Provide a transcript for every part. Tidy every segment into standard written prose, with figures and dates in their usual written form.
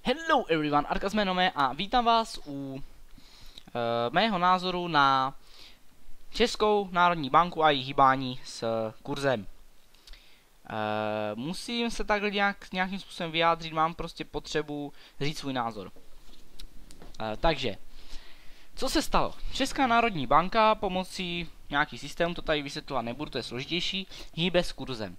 Hello everyone, Arkas jméno mé a vítám vás u mého názoru na Českou národní banku a její hýbání s kurzem. Musím se takhle nějakým způsobem vyjádřit, mám prostě potřebu říct svůj názor. Takže, co se stalo? Česká národní banka pomocí nějaký systém, to tady vysvětlovat nebudu, to je složitější, hýbe s kurzem.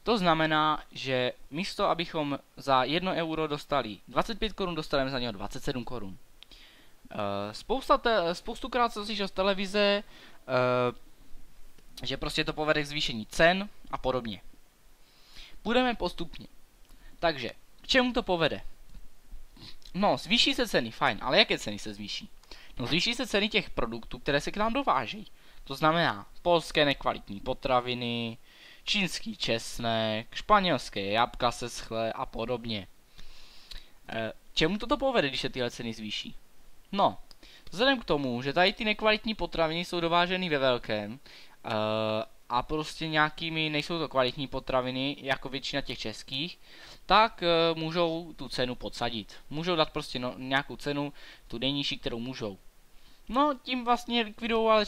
To znamená, že místo abychom za 1 euro dostali 25 korun, dostaneme za něho 27 korun. Spoustukrát jsem slyšel z televize, že prostě to povede k zvýšení cen a podobně. Půjdeme postupně. Takže, k čemu to povede? No, zvýší se ceny, fajn, ale jaké ceny se zvýší? No, zvýší se ceny těch produktů, které se k nám dovážejí. To znamená, polské nekvalitní potraviny, čínský česnek, španělské jablka seschlé a podobně. Čemu toto povede, když se tyhle ceny zvýší? No, vzhledem k tomu, že tady ty nekvalitní potraviny jsou dováženy ve velkém a prostě nějakými nejsou to kvalitní potraviny, jako většina těch českých, tak můžou tu cenu podsadit. Můžou dát prostě nějakou cenu, tu nejnižší, kterou můžou. No, tím vlastně likvidují ale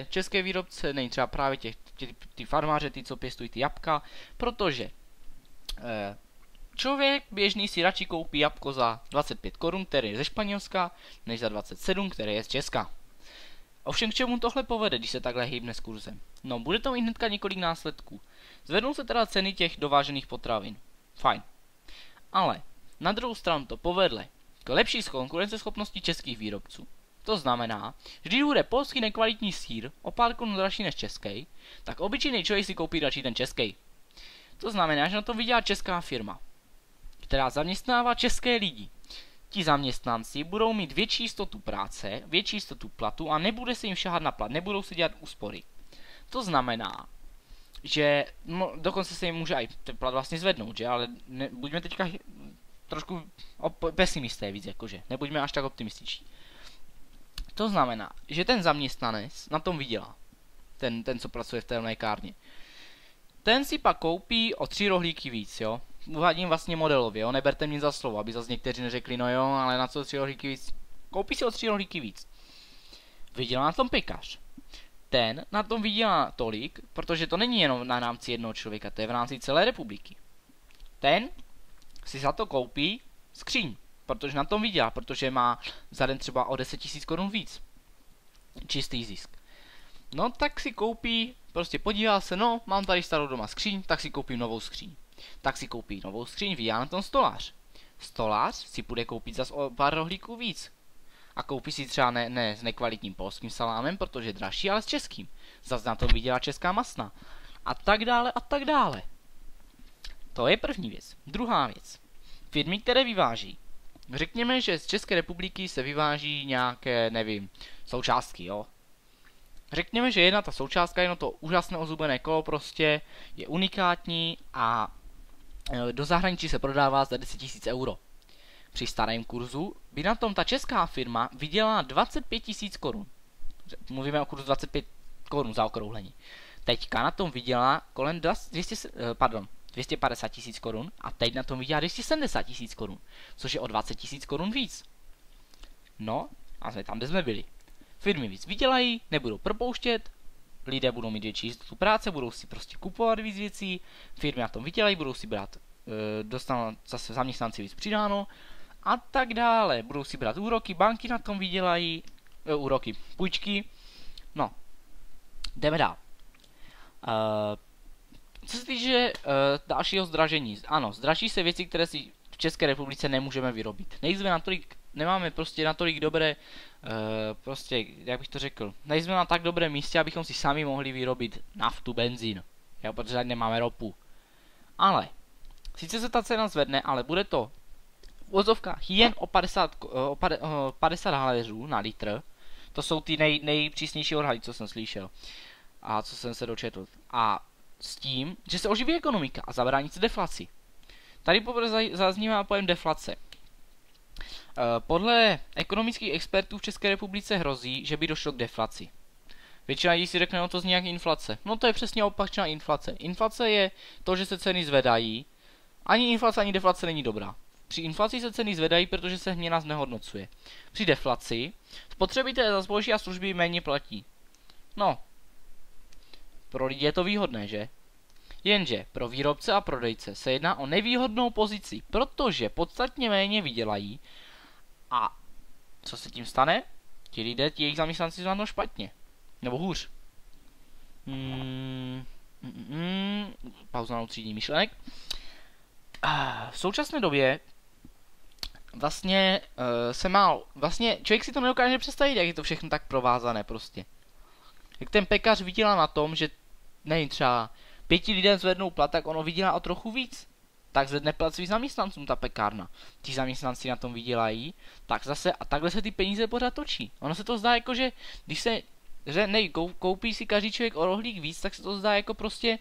české výrobce, nej třeba právě ty farmáře, ty, co pěstují ty jabka, protože člověk běžný si radši koupí jabko za 25 korun, který je ze Španělska, než za 27, který je z Česka. Ovšem k čemu tohle povede, když se takhle hýbne s kurzem? No, bude to mít hnedka několik následků. Zvednou se teda ceny těch dovážených potravin. Fajn. Ale na druhou stranu to povedle k lepší konkurenceschopnosti českých výrobců. To znamená, že když bude polský nekvalitní sýr o pár korun dražší než český, tak obyčejný člověk si koupí radši ten český. To znamená, že na tom vydělá česká firma, která zaměstnává české lidi. Ti zaměstnanci budou mít větší jistotu práce, větší jistotu platu a nebude se jim šahat na plat, nebudou si dělat úspory. To znamená, že dokonce se jim může i ten plat vlastně zvednout, že? Ale buďme teďka trošku pesimisté víc, jakože, nebuďme až tak optimističní. To znamená, že ten zaměstnanec na tom vydělá. Ten, co pracuje v té lékárně. Ten si pak koupí o 3 rohlíky víc, jo. Uvádím vlastně modelově, jo. Neberte mě za slovo, aby zase někteří neřekli, no jo, ale na co 3 rohlíky víc. Koupí si o 3 rohlíky víc. Vydělá na tom pekař. Ten na tom vydělá tolik, protože to není jenom na rámci jednoho člověka, to je v rámci celé republiky. Ten si za to koupí skříň. Protože na tom vydělá, protože má za den třeba o 10 000 korun víc. Čistý zisk. No tak si koupí, prostě podívá se, no mám tady starou doma skříň, tak si koupím novou skříň. Tak si koupí novou skříň, vydělá na tom stolář. Stolář si půjde koupit zas o pár rohlíků víc. A koupí si třeba ne s nekvalitním polským salámem, protože je dražší, ale s českým. Zase na tom vydělá česká masna. A tak dále, a tak dále. To je první věc. Druhá věc. Firmy, které vyváží. Řekněme, že z České republiky se vyváží nějaké, nevím, součástky, jo. Řekněme, že jedna ta součástka, jedno to úžasné ozubené kolo prostě je unikátní a do zahraničí se prodává za 10 000 euro. Při starém kurzu by na tom ta česká firma vydělala 25 000 korun. Mluvíme o kurzu 25 korun za okrouhlení. Teďka na tom vydělá kolem 250 000 korun a teď na tom vydělá 270 000 korun, což je o 20 000 korun víc. No, a jsme tam, kde jsme byli. Firmy víc vydělají, nebudou propouštět, lidé budou mít větší jistotu práce, budou si prostě kupovat víc věcí, firmy na tom vydělají, budou si brát, dostanou zase zaměstnanci víc přidáno a tak dále. Budou si brát úroky, banky na tom vydělají, půjčky, no, jdeme dál. Co se týče dalšího zdražení, ano, zdraží se věci, které si v České republice nemůžeme vyrobit. Nemáme prostě natolik dobré, prostě, jak bych to řekl, nejsme na tak dobrém místě, abychom si sami mohli vyrobit naftu, benzín, jo, protože nemáme ropu. Ale, sice se ta cena zvedne, ale bude to v uvozovkách jen o 50 haléřů na litr. To jsou ty nejpřísnější odhady, co jsem slyšel a co jsem se dočetl. A s tím, že se oživí ekonomika a zabrání se deflaci. Tady zaznívá pojem deflace. Podle ekonomických expertů v České republice hrozí, že by došlo k deflaci. Většina lidí si řekne, no to zní jak inflace. No to je přesně opačná inflace. Inflace je to, že se ceny zvedají. Ani inflace, ani deflace není dobrá. Při inflaci se ceny zvedají, protože se měna znehodnocuje. Při deflaci spotřebitelé za zboží a služby méně platí. No, pro lidi je to výhodné, že? Jenže pro výrobce a prodejce se jedná o nevýhodnou pozici, protože podstatně méně vydělají a co se tím stane? Ti lidé, ti jejich zaměstnanci jsou na to špatně. Nebo hůř. Pauza na utřídní myšlenek. V současné době vlastně vlastně člověk si to nedokáže představit, jak je to všechno tak provázané prostě. Jak ten pekař vydělá na tom, že nevím, třeba 5 lidem zvednou plat, tak ono vydělá o trochu víc. Tak zvedne plat svým zaměstnancům ta pekárna. Ti zaměstnanci na tom vydělají, tak zase a takhle se ty peníze pořád točí. Ono se to zdá jako, že když se koupí si každý člověk o rohlík víc, tak se to zdá jako prostě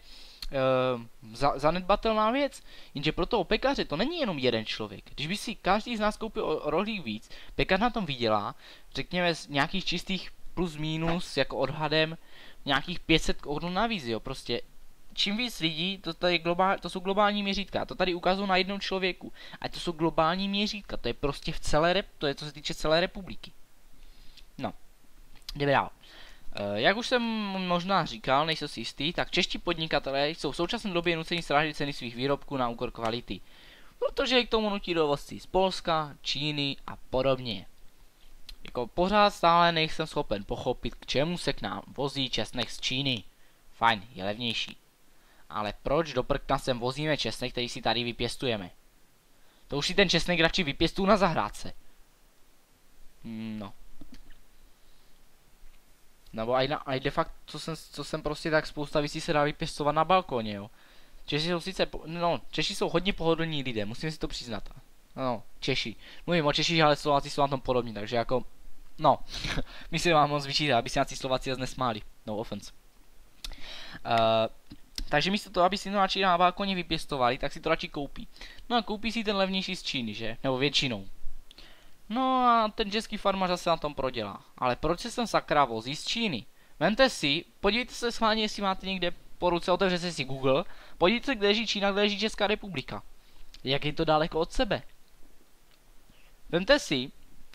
zanedbatelná věc. Jenže pro toho pekaře to není jenom jeden člověk. Když by si každý z nás koupil o rohlík víc, pekař na tom vydělá, řekněme z nějakých čistých plus minus, jako odhadem, nějakých 500 korun navíc, jo, prostě. Čím víc lidí, to jsou globální měřítka, to tady ukazuju na jednom člověku. A to jsou globální měřítka, to je prostě to je co se týče celé republiky. No, jdeme dál. Jak už jsem možná říkal, nejsem si jistý, tak čeští podnikatelé jsou v současné době nuceni srážet ceny svých výrobků na úkor kvality. Protože k tomu nutí dovozci z Polska, Číny a podobně. Jako pořád stále nejsem schopen pochopit, k čemu se k nám vozí česnek z Číny. Fajn, je levnější. Ale proč do prkna sem vozíme česnek, který si tady vypěstujeme? To už si ten česnek radši vypěstuju na zahrádce. No. Nebo aj de fakt, co jsem prostě tak spousta věcí se dá vypěstovat na balkoně, jo. Češi jsou hodně pohodlní lidé, musím si to přiznat. No, Češi. Mluvím o Češích, ale Slováci jsou na tom podobní, takže jako, no, myslím vám moc vyčítá, aby si nějací Slováci zase nesmáli. No offense. Takže místo toho, aby si to radši na balkoně vypěstovali, tak si to radši koupí. No a koupí si ten levnější z Číny, že? Nebo většinou. No a ten český farmář zase na tom prodělá. Ale proč se sem sakra vozí z Číny? Vemte si, podívejte se schválně, jestli máte někde po ruce, otevřete si Google, podívejte se, kde leží Čína, kde leží Česká republika. Jak je to daleko od sebe? Vemte si,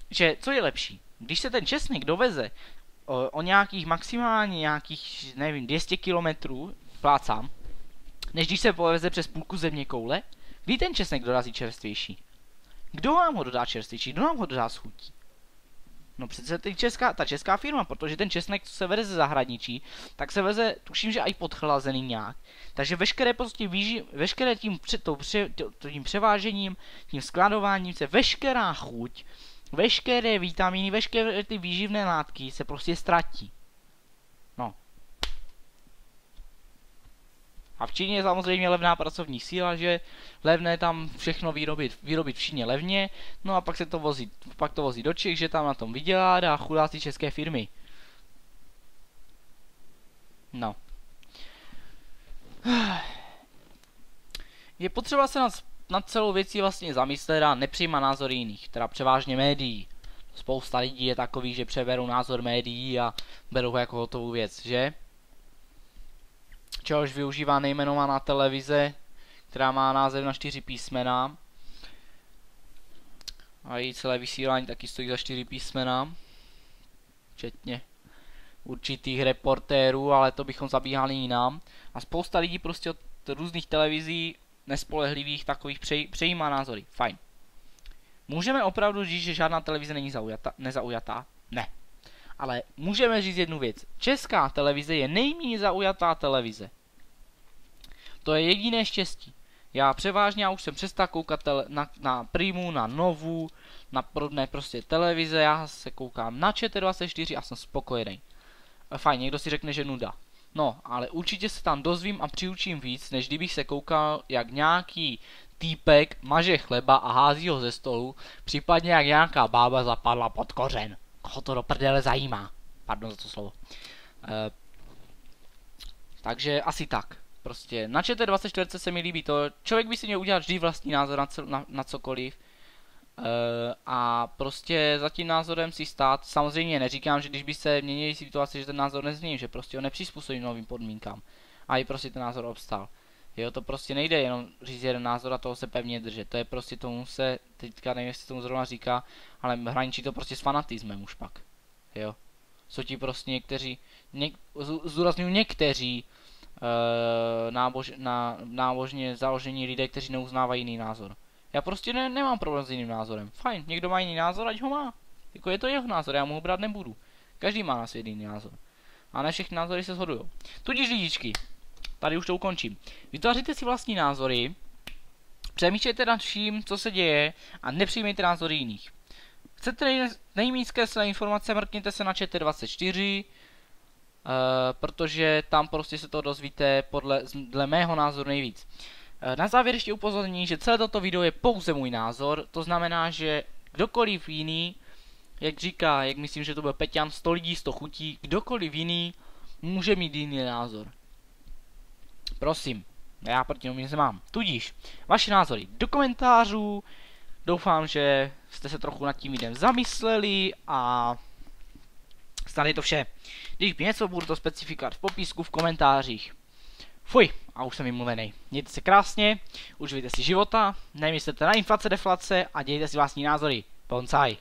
že co je lepší? Když se ten česnek doveze o nějakých maximálně nějakých, nevím, 200 kilometrů, plácám, než když se poveze přes půlku země koule, kdy ten česnek dorazí čerstvější? Kdo nám ho dodá čerstvější? Kdo nám ho dodá s chutí? No přece ta česká firma, protože ten česnek, co se veze ze zahraničí, tak se veze, tuším, že i podchlazený nějak. Takže veškeré prostě veškeré tím převážením, tím skladováním se veškerá chuť, veškeré vitamíny, veškeré ty výživné látky se prostě ztratí. No. A v Číně je samozřejmě levná pracovní síla, že levné tam všechno vyrobit v Číně levně, no a pak to vozí do Čech, že tam na tom vydělá a chudáci české firmy. No. Je potřeba se nad celou věcí vlastně zamyslet a nepřijímat názory jiných, teda převážně médií. Spousta lidí je takový, že přeberou názor médií a berou ho jako hotovou věc, že? Čehož využívá nejmenovaná televize, která má název na 4 písmena. A její celé vysílání taky stojí za 4 písmena. Včetně určitých reportérů, ale to bychom zabíhali jinam. A spousta lidí prostě od různých televizí nespolehlivých takových přejímá názory. Fajn. Můžeme opravdu říct, že žádná televize není nezaujatá? Ne. Ale můžeme říct jednu věc. Česká televize je nejméně zaujatá televize. To je jediné štěstí. Já už jsem přestal koukat na Primu, na Novu, na podobné prostě televize, já se koukám na ČT24 a jsem spokojený. Fajn, někdo si řekne, že nuda. No, ale určitě se tam dozvím a přiučím víc, než kdybych se koukal, jak nějaký týpek maže chleba a hází ho ze stolu, případně jak nějaká bába zapadla pod kořen. Koho to do prdele zajímá? Pardon za to slovo. Takže asi tak. Prostě na ČT24 se mi líbí to, člověk by si měl udělat vždy vlastní názor na cokoliv. A prostě za tím názorem si stát. Samozřejmě neříkám, že když by se měnili situace, že ten názor nezmění, že prostě ho nepřizpůsobí novým podmínkám. A i prostě ten názor obstál. Jo, to prostě nejde jenom říct jeden názor a toho se pevně držet. To je prostě tomu se, teďka nevím, jestli tomu zrovna říká, ale hraničí to prostě s fanatismem už pak. Jo. Jsou ti prostě někteří, zdůrazňuji někteří nábožně založení lidé, kteří neuznávají jiný názor. Já prostě nemám problém s jiným názorem. Fajn, někdo má jiný názor, ať ho má. Jako je to jeho názor, já mu ho brát nebudu. Každý má na svět jiný názor. A ne všechny názory se shodujou. Tudíž lidičky, tady už to ukončím. Vytváříte si vlastní názory, přemýšlejte nad vším, co se děje a nepřijmejte názory jiných. Chcete nejméně zkreslené informace, mrkněte se na ČT24, protože tam prostě se to dozvíte dle mého názoru nejvíc. Na závěr ještě upozornění, že celé toto video je pouze můj názor, to znamená, že kdokoliv jiný, jak myslím, že to byl Peťan, 100 lidí, 100 chutí, kdokoliv jiný může mít jiný názor. Prosím, já proti tomu nic nemám. Tudíž, vaše názory do komentářů, doufám, že jste se trochu nad tím videem zamysleli a snad je to vše. Když by něco, budu to specifikovat v popisku, v komentářích. Fuj, a už jsem vymluvený. Mějte se krásně, užijte si života, nemyslete na inflace, deflace a dějte si vlastní názory. Bonsai.